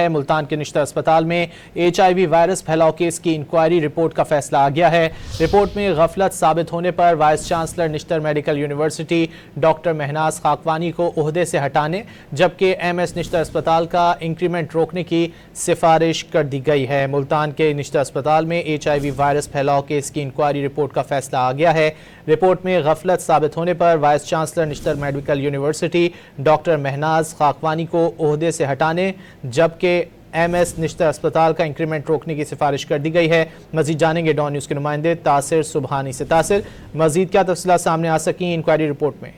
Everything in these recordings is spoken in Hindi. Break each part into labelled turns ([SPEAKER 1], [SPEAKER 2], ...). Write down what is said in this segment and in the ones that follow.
[SPEAKER 1] है। मुल्तान के निश्तर अस्पताल में HIV वायरस फैलाव केस की इंक्वायरी रिपोर्ट का फैसला आ गया है। रिपोर्ट में गफलत साबित होने पर vice chancellor Nishtar medical university doctor Mahnaz Khakwani को ओहदे से हटाने जबकि MS निश्तर अस्पताल का इंक्रीमेंट रोकने की सिफारिश कर दी गई है। मुल्तान के निश्तर अस्पताल में HIV वायरस फैलाव केस की इंक्वायरी रिपोर्ट का फैसला आ गया है। रिपोर्ट में गफलत साबित होने पर vice chancellor Nishtar medical university doctor Mahnaz Khakwani को ओहदे से हटाने जबकि MS निश्तर अस्पताल का इंक्रीमेंट रोकने की सिफारिश कर दी गई है। मजीद जानेंगे डॉन न्यूज़ के नुमाइंदे तासिर सुबहानी से। तासिर, मजीद क्या तफसीलात सामने आ सकी इंक्वायरी रिपोर्ट में?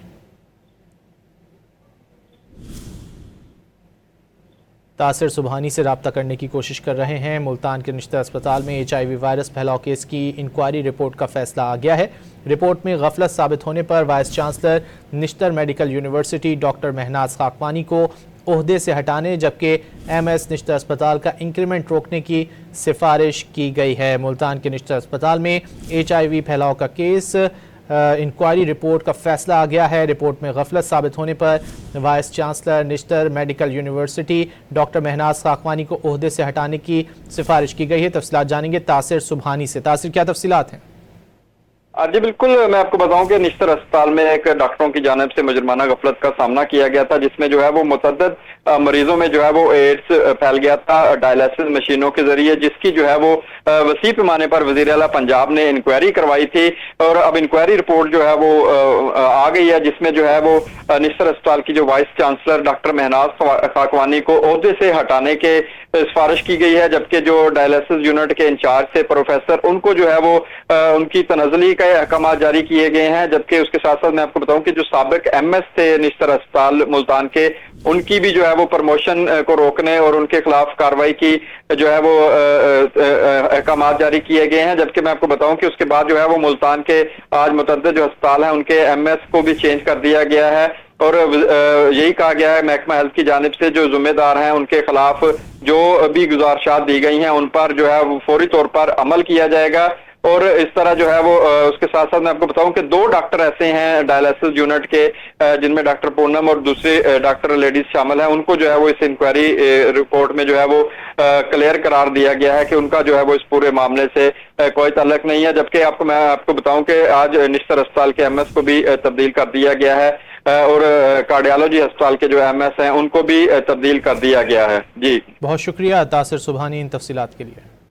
[SPEAKER 1] तासिर सुबहानी से रब्ता करने की कोशिश कर रहे हैं। मुल्तान के निश्तर अस्पताल में HIV वायरस फैलाव केस की इंक्वायरी रिपोर्ट का फैसला आ गया है। रिपोर्ट में गफलत साबित होने पर vice chancellor Nishtar medical university doctor Mahnaz Khakwani को ओहदे से हटाने जबकि MS निश्तर अस्पताल का इंक्रीमेंट रोकने की सिफारिश की गई है। मुल्तान के निश्तर अस्पताल में HIV फैलाव का केस इंक्वायरी रिपोर्ट का फैसला आ गया है। रिपोर्ट में गफलत साबित होने पर vice chancellor Nishtar medical university doctor Mahnaz Khakwani को ओहदे से हटाने की सिफारिश की गई है। तफसीलात जानेंगे तासिर सुबहानी से। तासिर, क्या तफसीलात हैं?
[SPEAKER 2] जी बिल्कुल, मैं आपको बताऊं कि निश्तर अस्पताल में एक डॉक्टरों की जानिब से मुजरमाना गफलत का सामना किया गया था, जिसमें जो है वो मुतअद्दिद मरीजों में जो है वो एड्स फैल गया था डायलिसिस मशीनों के जरिए, जिसकी जो है वो वसी पैमाने पर वजीर आला पंजाब ने इंक्वायरी करवाई थी। और अब इंक्वायरी रिपोर्ट जो है वो आ गई है, जिसमें जो है वो निश्तर अस्पताल की जो vice chancellor doctor Mahnaz Khakwani को ओहदे से हटाने के सिफारिश की गई है, जबकि जो डायलिसिस यूनिट के इंचार्ज थे प्रोफेसर, उनको जो है वो उनकी तनज़ली का अहकाम जारी किए गए हैं। जबकि उसके साथ साथ मैं आपको बताऊं कि जो साबिक MS थे निश्तर अस्पताल मुल्तान के, उनकी भी जो है वो प्रमोशन को रोकने और उनके खिलाफ कार्रवाई की जो है वो अहकाम जारी किए गए हैं। जबकि मैं आपको बताऊं कि उसके बाद जो है वो मुल्तान के आज मुतअद्दिद जो अस्पताल हैं उनके MS को भी चेंज कर दिया गया है। और यही कहा गया है महकमा हेल्थ की जानिब से जो जिम्मेदार हैं उनके खिलाफ जो भी गुजारिशात दी गई हैं उन पर जो है वो फौरी तौर पर अमल किया जाएगा। और इस तरह जो है वो उसके साथ साथ मैं आपको बताऊं कि 2 डॉक्टर ऐसे हैं डायलिसिस यूनिट के, जिनमें डॉक्टर पूनम और दूसरे डॉक्टर लेडीज शामिल हैं, उनको जो है वो इस इंक्वायरी रिपोर्ट में जो है वो क्लियर करार दिया गया है कि उनका जो है वो इस पूरे मामले से कोई ताल्लुक नहीं है। जबकि मैं आपको बताऊं कि आज निश्तर अस्पताल के MS को भी तब्दील कर दिया गया है और कार्डियोलॉजी अस्पताल के जो MS हैं उनको भी तब्दील कर दिया गया है। जी,
[SPEAKER 1] बहुत शुक्रिया तासिर सुबहानी इन तफसीलात के लिए।